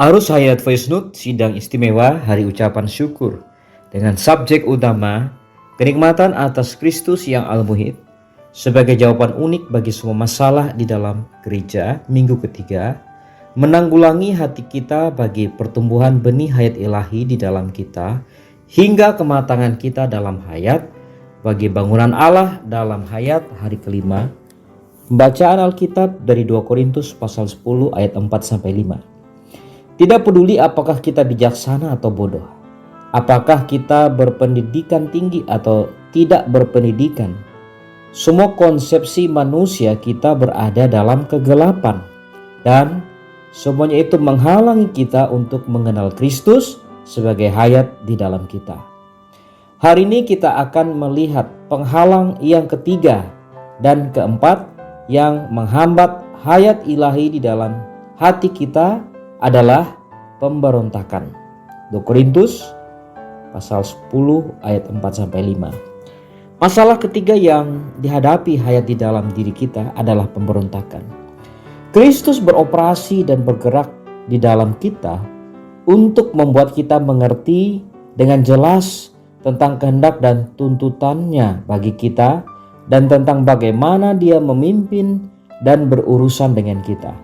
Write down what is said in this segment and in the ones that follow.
Arus Hayat Voice Note Sidang Istimewa Hari Ucapan Syukur dengan subjek utama kenikmatan atas Kristus yang Al-Muhid sebagai jawaban unik bagi semua masalah di dalam gereja. Minggu ketiga, menanggulangi hati kita bagi pertumbuhan benih hayat ilahi di dalam kita hingga kematangan kita dalam hayat bagi bangunan Allah dalam hayat. Hari kelima, bacaan Alkitab dari 2 Korintus pasal 10 ayat 4-5. Tidak peduli apakah kita bijaksana atau bodoh, apakah kita berpendidikan tinggi atau tidak berpendidikan, semua konsepsi manusia kita berada dalam kegelapan, dan semuanya itu menghalangi kita untuk mengenal Kristus sebagai hayat di dalam kita. Hari ini kita akan melihat penghalang yang ketiga dan keempat yang menghambat hayat ilahi di dalam hati kita adalah pemberontakan. 2 Korintus pasal 10 ayat 4-5. Masalah ketiga yang dihadapi hayat di dalam diri kita adalah pemberontakan. Kristus beroperasi dan bergerak di dalam kita untuk membuat kita mengerti dengan jelas tentang kehendak dan tuntutannya bagi kita dan tentang bagaimana Dia memimpin dan berurusan dengan kita.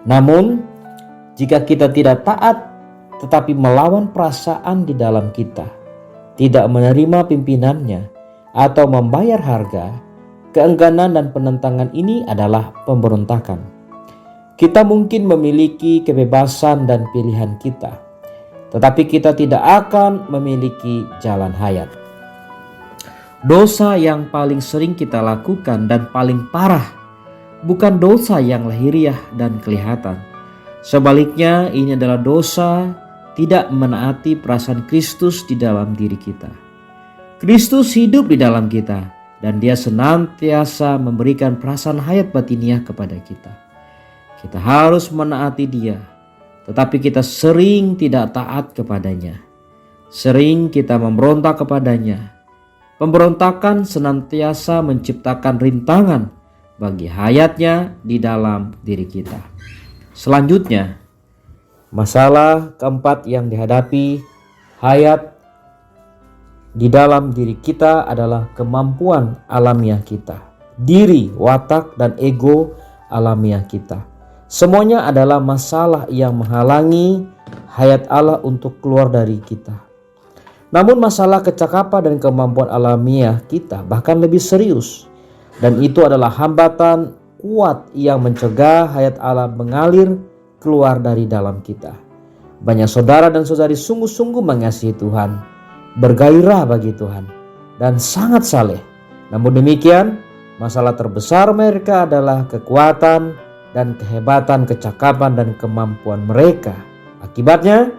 Namun, jika kita tidak taat tetapi melawan perasaan di dalam kita, tidak menerima pimpinannya atau membayar harga, keengganan dan penentangan ini adalah pemberontakan. Kita mungkin memiliki kebebasan dan pilihan kita, tetapi kita tidak akan memiliki jalan hayat. Dosa yang paling sering kita lakukan dan paling parah bukan dosa yang lahiriah dan kelihatan. Sebaliknya, ini adalah dosa tidak menaati perasaan Kristus di dalam diri kita. Kristus hidup di dalam kita dan Dia senantiasa memberikan perasaan hayat batiniah kepada kita. Kita harus menaati Dia, tetapi kita sering tidak taat kepadanya. Sering kita memberontak kepadanya. Pemberontakan senantiasa menciptakan rintangan bagi hayatnya di dalam diri kita. Selanjutnya, masalah keempat yang dihadapi hayat di dalam diri kita adalah kemampuan alamiah kita, diri, watak, dan ego alamiah kita. Semuanya adalah masalah yang menghalangi hayat Allah untuk keluar dari kita. Namun masalah kecakapan dan kemampuan alamiah kita bahkan lebih serius, dan itu adalah hambatan kuat yang mencegah hayat Allah mengalir keluar dari dalam kita. Banyak saudara dan saudari sungguh-sungguh mengasihi Tuhan, bergairah bagi Tuhan, dan sangat saleh. Namun demikian, masalah terbesar mereka adalah kekuatan dan kehebatan, kecakapan dan kemampuan mereka. Akibatnya,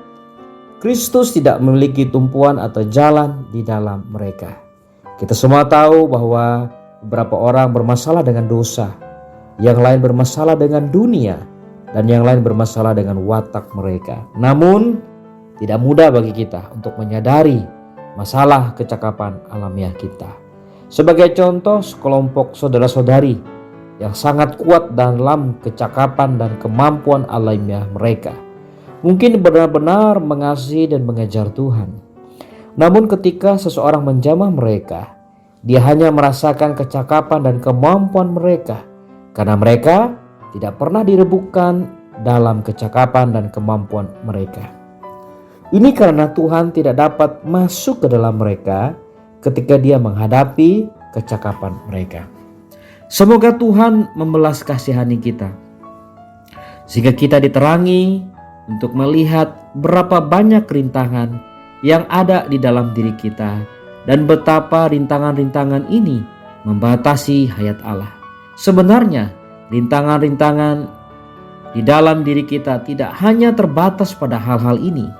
Kristus tidak memiliki tumpuan atau jalan di dalam mereka. Kita semua tahu bahwa beberapa orang bermasalah dengan dosa, yang lain bermasalah dengan dunia, dan yang lain bermasalah dengan watak mereka. Namun, tidak mudah bagi kita untuk menyadari masalah kecakapan alamiah kita. Sebagai contoh, sekelompok saudara-saudari yang sangat kuat dalam kecakapan dan kemampuan alamiah mereka mungkin benar-benar mengasihi dan mengejar Tuhan. Namun ketika seseorang menjamah mereka, dia hanya merasakan kecakapan dan kemampuan mereka, karena mereka tidak pernah direbutkan dalam kecakapan dan kemampuan mereka. Ini karena Tuhan tidak dapat masuk ke dalam mereka ketika Dia menghadapi kecakapan mereka. Semoga Tuhan membelas kasihani kita, sehingga kita diterangi untuk melihat berapa banyak rintangan yang ada di dalam diri kita dan betapa rintangan-rintangan ini membatasi hayat Allah. Sebenarnya, rintangan-rintangan di dalam diri kita tidak hanya terbatas pada hal-hal ini.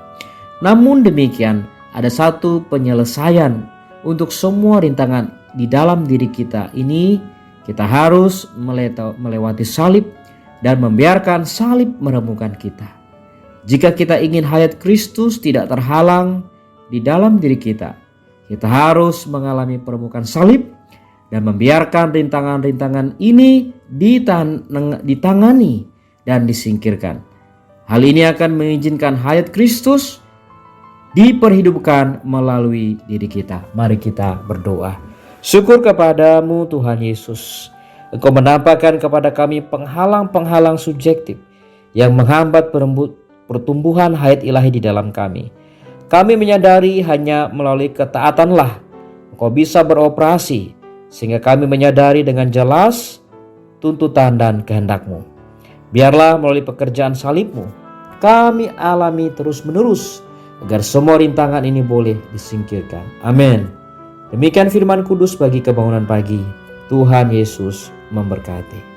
Namun demikian, ada satu penyelesaian untuk semua rintangan di dalam diri kita ini. Kita harus melewati salib dan membiarkan salib menemukan kita. Jika kita ingin hayat Kristus tidak terhalang di dalam diri kita, kita harus mengalami permukaan salib dan membiarkan rintangan-rintangan ini ditangani dan disingkirkan. Hal ini akan mengizinkan hayat Kristus diperhidupkan melalui diri kita. Mari kita berdoa. Syukur kepadamu Tuhan Yesus. Engkau menampakkan kepada kami penghalang-penghalang subjektif yang menghambat pertumbuhan hayat ilahi di dalam kami. Kami menyadari hanya melalui ketaatanlah Engkau bisa beroperasi, sehingga kami menyadari dengan jelas tuntutan dan kehendak-Mu. Biarlah melalui pekerjaan salib-Mu, kami alami terus-menerus, agar semua rintangan ini boleh disingkirkan. Amin. Demikian firman kudus bagi kebangunan pagi. Tuhan Yesus memberkati.